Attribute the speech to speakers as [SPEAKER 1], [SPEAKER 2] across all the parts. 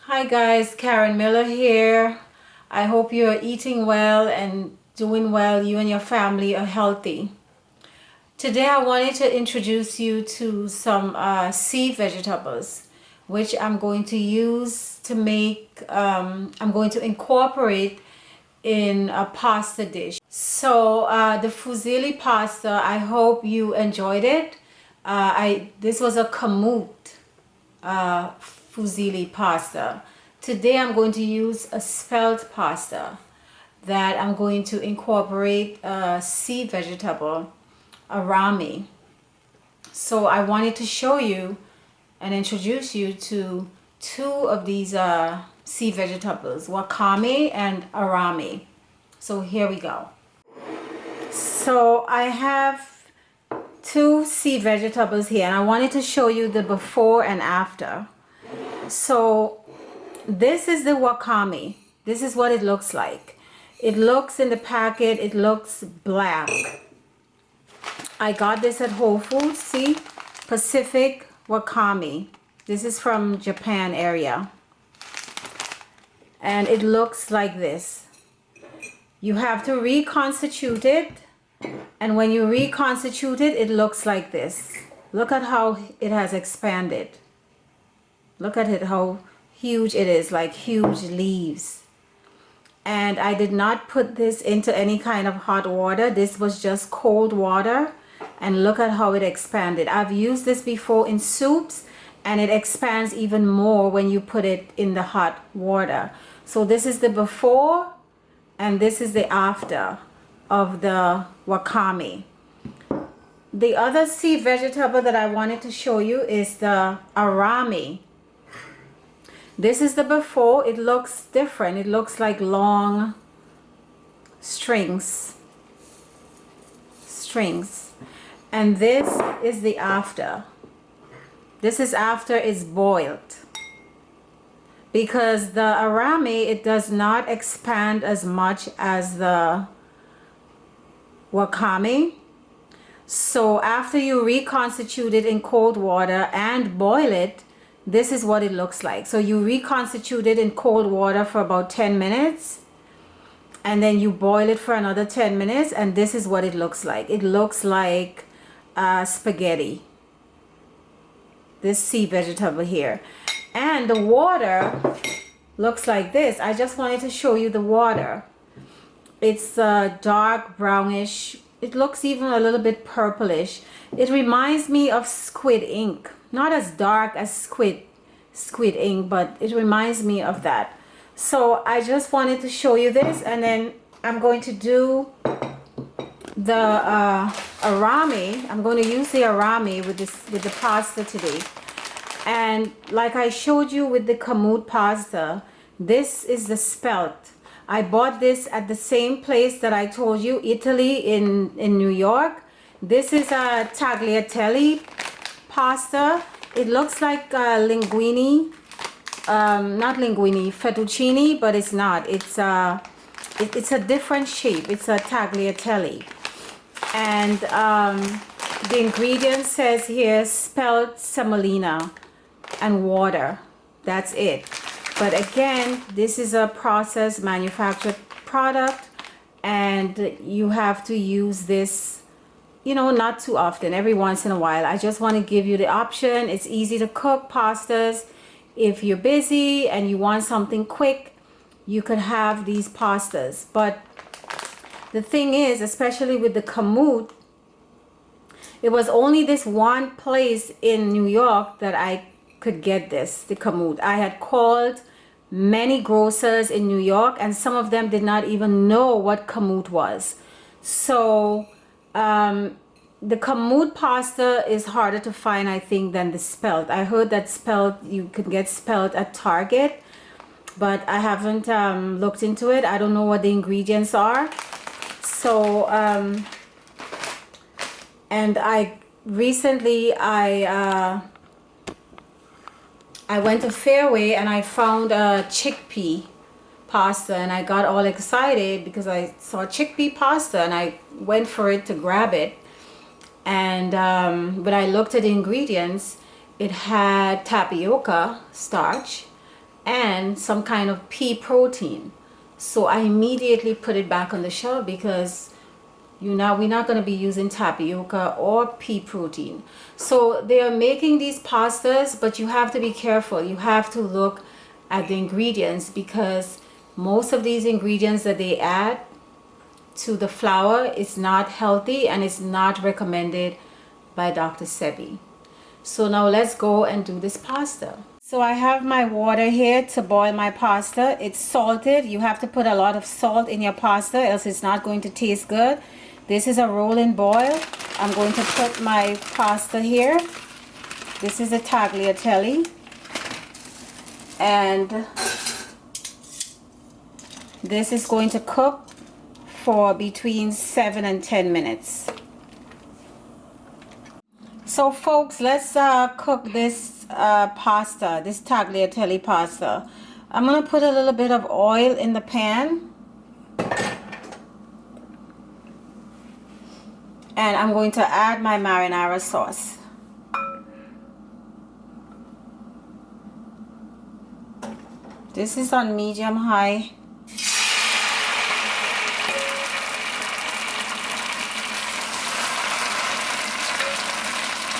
[SPEAKER 1] Hi guys, Karen Miller here. I hope you are eating well and doing well. You and your family are healthy. Today I wanted to introduce you to some sea vegetables which I'm going to use to make, I'm going to incorporate in a pasta dish. So the fusilli pasta, I hope you enjoyed it. This was a kamut fusilli pasta. Today I'm going to use a spelt pasta that I'm going to incorporate a sea vegetable, arame. So I wanted to show you and introduce you to two of these sea vegetables, wakame and arame. So here we go. So I have two sea vegetables here and I wanted to show you the before and after. So this is the wakame. This is what it looks like. It looks in the packet, it looks black. I got this at Whole Foods. See, Pacific wakame. This is from Japan area. And it looks like this. You have to reconstitute it. And when you reconstitute it, it looks like this. Look at how it has expanded. Look at it, how huge it is, like huge leaves. And I did not put this into any kind of hot water. This was just cold water. And look at how it expanded. I've used this before in soups and it expands even more when you put it in the hot water. So this is the before and this is the after of the wakame. The other sea vegetable that I wanted to show you is the arame. This is the before. It looks different. It looks like long strings. And this is the after. This is after it's boiled. Because the arame, it does not expand as much as the wakame. So after you reconstitute it in cold water and boil it, this is what it looks like. So you reconstitute it in cold water for about 10 minutes and then you boil it for another 10 minutes and this is what it looks like. It looks like spaghetti. This sea vegetable here. And the water looks like this. I just wanted to show you the water. It's dark brownish. It looks even a little bit purplish. It reminds me of squid ink. Not as dark as squid ink, but it reminds me of that. So I just wanted to show you this, and then I'm going to do the arame. I'm going to use the arame with the pasta today. And like I showed you with the kamut pasta, this is the spelt. I bought this at the same place that I told you, Italy in New York. This is a tagliatelle pasta. It looks like linguine, not linguine, fettuccine, but it's not. It's a different shape. It's a tagliatelle. And the ingredient says here spelt semolina and water. That's it. But again, this is a processed manufactured product and you have to use this, you know, not too often, every once in a while. I just want to give you the option. It's easy to cook pastas. If you're busy and you want something quick, you could have these pastas. But the thing is, especially with the kamut, it was only this one place in New York that I could get this, the kamut. I had called many grocers in New York and some of them did not even know what kamut was. So the kamut pasta is harder to find, I think, than the spelt. I heard that spelt, you can get spelt at Target, but I haven't looked into it. I don't know what the ingredients are. So and I recently I went to Fairway and I found a chickpea pasta and I got all excited because I saw chickpea pasta and I went for it to grab it. And when I looked at the ingredients, it had tapioca starch and some kind of pea protein. So I immediately put it back on the shelf because we're not going to be using tapioca or pea protein. So they are making these pastas, but you have to be careful. You have to look at the ingredients, because most of these ingredients that they add to the flour is not healthy and is not recommended by Dr. Sebi. So now let's go and do this pasta. So I have my water here to boil my pasta. It's salted. You have to put a lot of salt in your pasta, else it's not going to taste good. This is a rolling boil. I'm going to put my pasta here. This is a tagliatelle. And this is going to cook for between 7 and 10 minutes. So folks, let's cook this pasta, this tagliatelle pasta. I'm going to put a little bit of oil in the pan. And I'm going to add my marinara sauce. This is on medium high.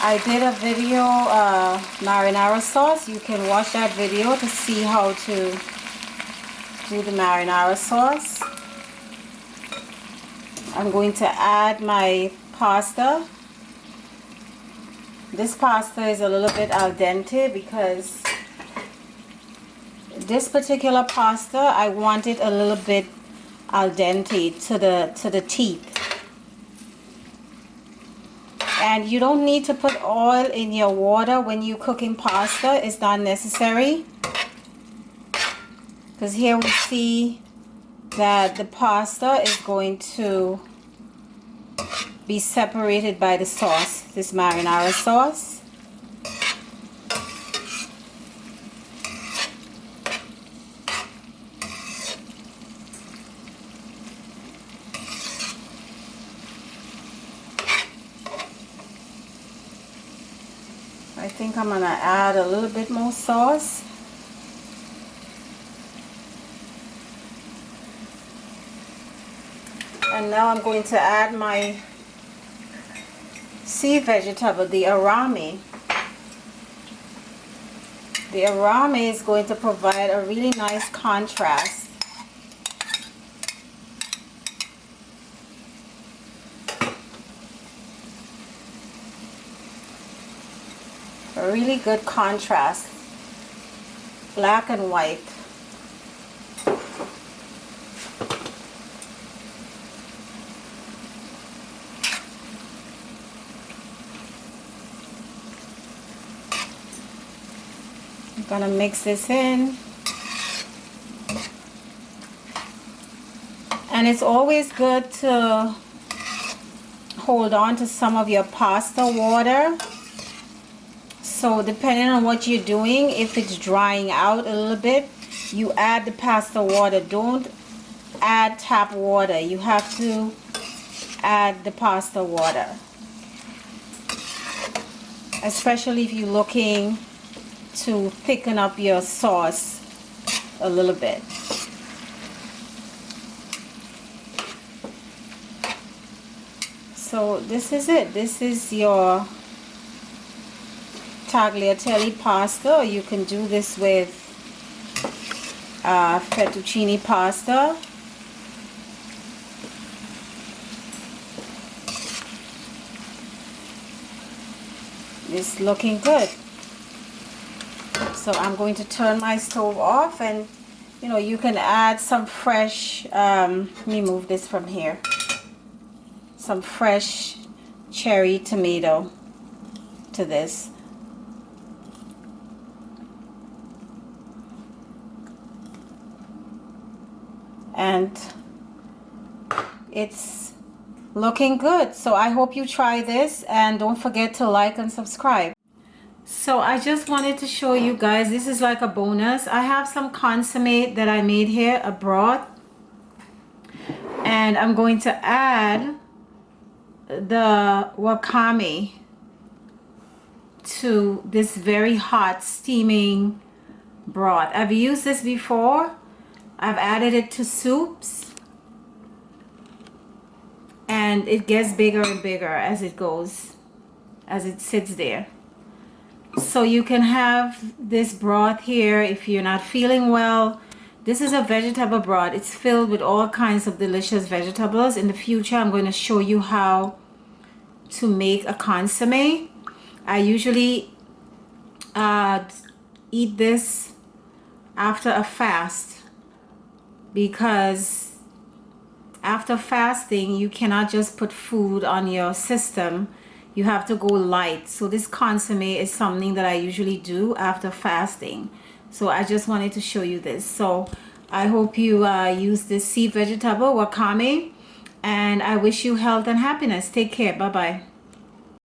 [SPEAKER 1] I did a video marinara sauce. You can watch that video to see how to do the marinara sauce. I'm going to add my pasta. This pasta is a little bit al dente because this particular pasta, I want it a little bit al dente to the teeth. And you don't need to put oil in your water when you're cooking pasta. It's not necessary, because here we see that the pasta is going to be separated by the sauce, this marinara sauce. I think I'm gonna add a little bit more sauce. And now I'm going to add my sea vegetable, the arame. The arame is going to provide a really nice contrast. A really good contrast, black and white. I'm gonna mix this in. And it's always good to hold on to some of your pasta water. So depending on what you're doing, if it's drying out a little bit, you add the pasta water. Don't add tap water. You have to add the pasta water. Especially if you're looking to thicken up your sauce a little bit. So this is it. This is your tagliatelle pasta. You can do this with fettuccine pasta. It's looking good. So I'm going to turn my stove off, and you can add some fresh, let me move this from here, some fresh cherry tomato to this. And it's looking good. So I hope you try this, and don't forget to like and subscribe. So I just wanted to show you guys, this is like a bonus. I have some consommé that I made here, a broth, and I'm going to add the wakame to this very hot steaming broth. I've used this before. I've added it to soups, and it gets bigger and bigger as it goes, as it sits there. So you can have this broth here if you're not feeling well. This is a vegetable broth. It's filled with all kinds of delicious vegetables. In the future, I'm going to show you how to make a consomme. I usually eat this after a fast, because after fasting you cannot just put food on your system. You have to go light. So this consomme is something that I usually do after fasting. So I just wanted to show you this. So I hope you use this sea vegetable wakame, and I wish you health and happiness. Take care. Bye bye.